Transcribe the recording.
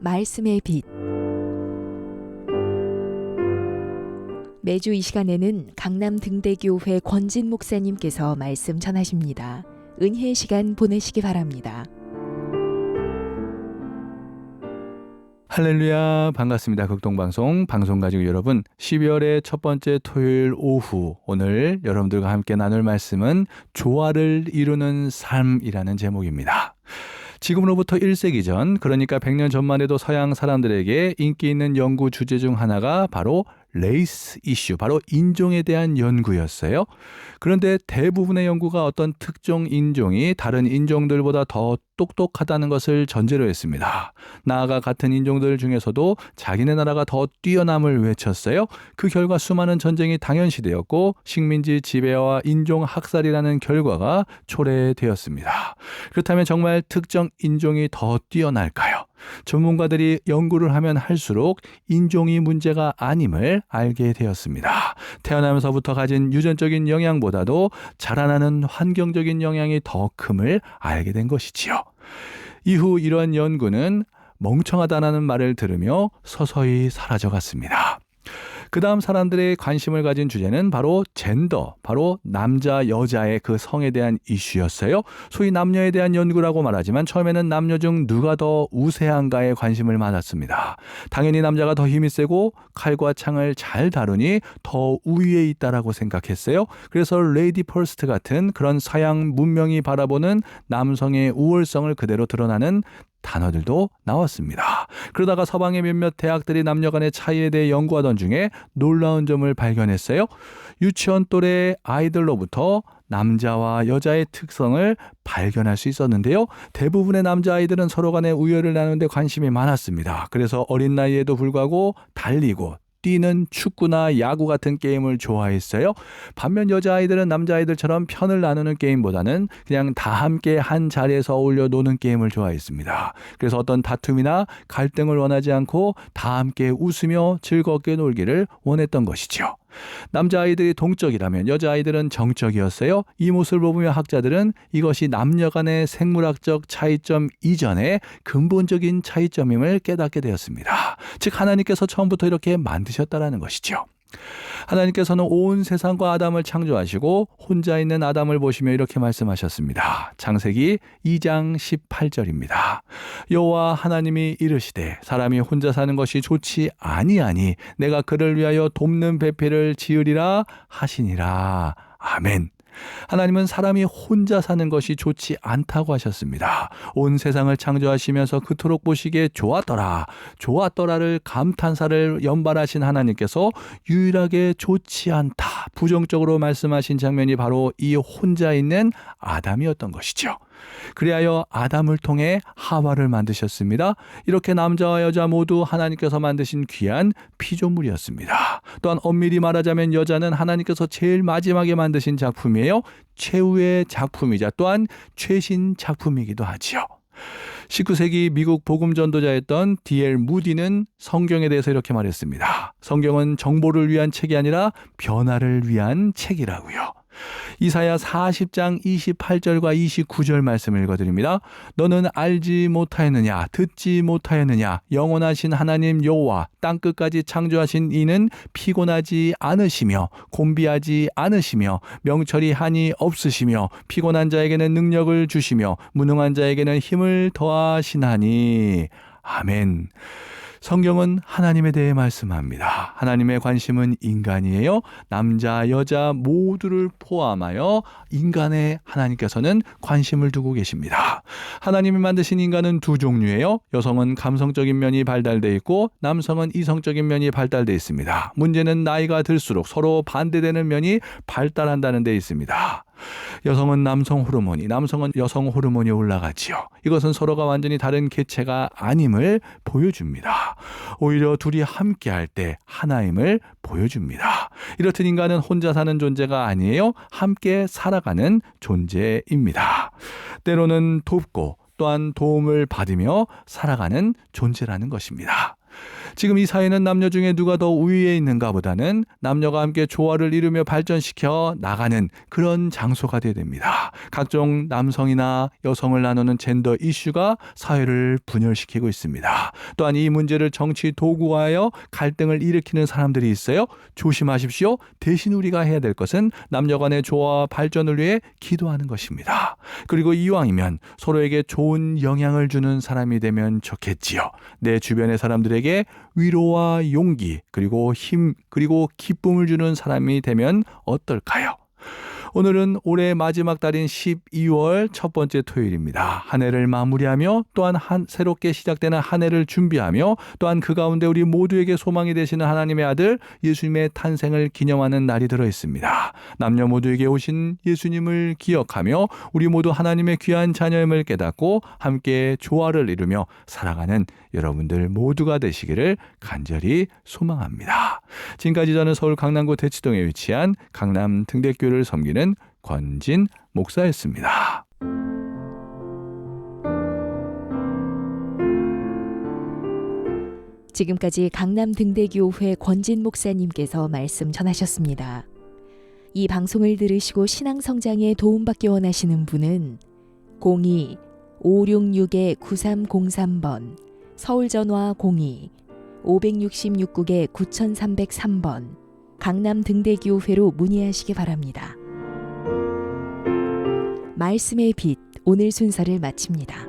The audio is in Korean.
말씀의 빛. 매주 이 시간에는 강남 등대교회 권진 목사님께서 말씀 전하십니다. 은혜의 시간 보내시기 바랍니다. 할렐루야, 반갑습니다. 극동방송 방송가족 여러분, 12월의 첫 번째 토요일 오후, 오늘 여러분들과 함께 나눌 말씀은 조화를 이루는 삶이라는 제목입니다. 지금으로부터 1세기 전, 그러니까 100년 전만 해도 서양 사람들에게 인기 있는 연구 주제 중 하나가 바로 레이스 이슈, 바로 인종에 대한 연구였어요. 그런데 대부분의 연구가 어떤 특정 인종이 다른 인종들보다 더 똑똑하다는 것을 전제로 했습니다. 나아가 같은 인종들 중에서도 자기네 나라가 더 뛰어남을 외쳤어요. 그 결과 수많은 전쟁이 당연시되었고 식민지 지배와 인종 학살이라는 결과가 초래되었습니다. 그렇다면 정말 특정 인종이 더 뛰어날까요? 전문가들이 연구를 하면 할수록 인종이 문제가 아님을 알게 되었습니다. 태어나면서부터 가진 유전적인 영향보다도 자라나는 환경적인 영향이 더 큼을 알게 된 것이지요. 이후 이러한 연구는 멍청하다는 말을 들으며 서서히 사라져갔습니다. 그 다음 사람들의 관심을 가진 주제는 바로 젠더, 바로 남자, 여자의 그 성에 대한 이슈였어요. 소위 남녀에 대한 연구라고 말하지만 처음에는 남녀 중 누가 더 우세한가에 관심을 받았습니다. 당연히 남자가 더 힘이 세고 칼과 창을 잘 다루니 더 우위에 있다라고 생각했어요. 그래서 레이디 퍼스트 같은 그런 서양 문명이 바라보는 남성의 우월성을 그대로 드러나는 단어들도 나왔습니다. 그러다가 서방의 몇몇 대학들이 남녀 간의 차이에 대해 연구하던 중에 놀라운 점을 발견했어요. 유치원 또래 아이들로부터 남자와 여자의 특성을 발견할 수 있었는데요. 대부분의 남자아이들은 서로 간의 우열을 나누는 데 관심이 많았습니다. 그래서 어린 나이에도 불구하고 달리고 뛰는 축구나 야구 같은 게임을 좋아했어요. 반면 여자아이들은 남자아이들처럼 편을 나누는 게임보다는 그냥 다 함께 한 자리에서 어울려 노는 게임을 좋아했습니다. 그래서 어떤 다툼이나 갈등을 원하지 않고 다 함께 웃으며 즐겁게 놀기를 원했던 것이죠. 남자아이들이 동적이라면 여자아이들은 정적이었어요. 이 모습을 보며 학자들은 이것이 남녀 간의 생물학적 차이점 이전의 근본적인 차이점임을 깨닫게 되었습니다. 즉 하나님께서 처음부터 이렇게 만드셨다라는 것이죠. 하나님께서는 온 세상과 아담을 창조하시고 혼자 있는 아담을 보시며 이렇게 말씀하셨습니다. 창세기 2장 18절입니다. 여호와 하나님이 이르시되 사람이 혼자 사는 것이 좋지 아니하니 내가 그를 위하여 돕는 배필을 지으리라 하시니라. 아멘. 하나님은 사람이 혼자 사는 것이 좋지 않다고 하셨습니다. 온 세상을 창조하시면서 그토록 보시기에 좋았더라를 감탄사를 연발하신 하나님께서 유일하게 좋지 않다, 부정적으로 말씀하신 장면이 바로 이 혼자 있는 아담이었던 것이죠. 그리하여 아담을 통해 하와를 만드셨습니다. 이렇게 남자와 여자 모두 하나님께서 만드신 귀한 피조물이었습니다. 또한 엄밀히 말하자면 여자는 하나님께서 제일 마지막에 만드신 작품이에요. 최후의 작품이자 또한 최신 작품이기도 하지요. 19세기 미국 복음 전도자였던 D.L. 무디는 성경에 대해서 이렇게 말했습니다. 성경은 정보를 위한 책이 아니라 변화를 위한 책이라고요. 이사야 40장 28절과 29절 말씀을 읽어드립니다. 너는 알지 못하였느냐, 듣지 못하였느냐, 영원하신 하나님 여호와 땅끝까지 창조하신 이는 피곤하지 않으시며 곤비하지 않으시며 명철이 한이 없으시며 피곤한 자에게는 능력을 주시며 무능한 자에게는 힘을 더하시나니. 아멘. 성경은 하나님에 대해 말씀합니다. 하나님의 관심은 인간이에요. 남자, 여자 모두를 포함하여 인간에 하나님께서는 관심을 두고 계십니다. 하나님이 만드신 인간은 두 종류예요. 여성은 감성적인 면이 발달되어 있고 남성은 이성적인 면이 발달되어 있습니다. 문제는 나이가 들수록 서로 반대되는 면이 발달한다는 데 있습니다. 여성은 남성 호르몬이, 남성은 여성 호르몬이 올라가지요. 이것은 서로가 완전히 다른 개체가 아님을 보여줍니다. 오히려 둘이 함께할 때 하나임을 보여줍니다. 이렇듯 인간은 혼자 사는 존재가 아니에요. 함께 살아가는 존재입니다. 때로는 돕고 또한 도움을 받으며 살아가는 존재라는 것입니다. 지금 이 사회는 남녀 중에 누가 더 우위에 있는가 보다는 남녀가 함께 조화를 이루며 발전시켜 나가는 그런 장소가 되어야 됩니다. 각종 남성이나 여성을 나누는 젠더 이슈가 사회를 분열시키고 있습니다. 또한 이 문제를 정치 도구화하여 갈등을 일으키는 사람들이 있어요. 조심하십시오. 대신 우리가 해야 될 것은 남녀 간의 조화와 발전을 위해 기도하는 것입니다. 그리고 이왕이면 서로에게 좋은 영향을 주는 사람이 되면 좋겠지요. 내 주변의 사람들에게 위로와 용기, 그리고 힘, 그리고 기쁨을 주는 사람이 되면 어떨까요? 오늘은 올해 마지막 달인 12월 첫 번째 토요일입니다. 한 해를 마무리하며 또한 새롭게 시작되는 한 해를 준비하며 또한 그 가운데 우리 모두에게 소망이 되시는 하나님의 아들 예수님의 탄생을 기념하는 날이 들어 있습니다. 남녀 모두에게 오신 예수님을 기억하며 우리 모두 하나님의 귀한 자녀임을 깨닫고 함께 조화를 이루며 살아가는 여러분들 모두가 되시기를 간절히 소망합니다. 지금까지 저는 서울 강남구 대치동에 위치한 강남 등대교회를 섬기는 권진 목사였습니다. 지금까지 강남 등대교회 권진 목사님께서 말씀 전하셨습니다. 이 방송을 들으시고 신앙 성장에 도움받기 원하시는 분은 02-566-9303번 서울 전화 02-566-9303번 강남 등대교회로 문의하시기 바랍니다. 말씀의 빛 오늘 순서를 마칩니다.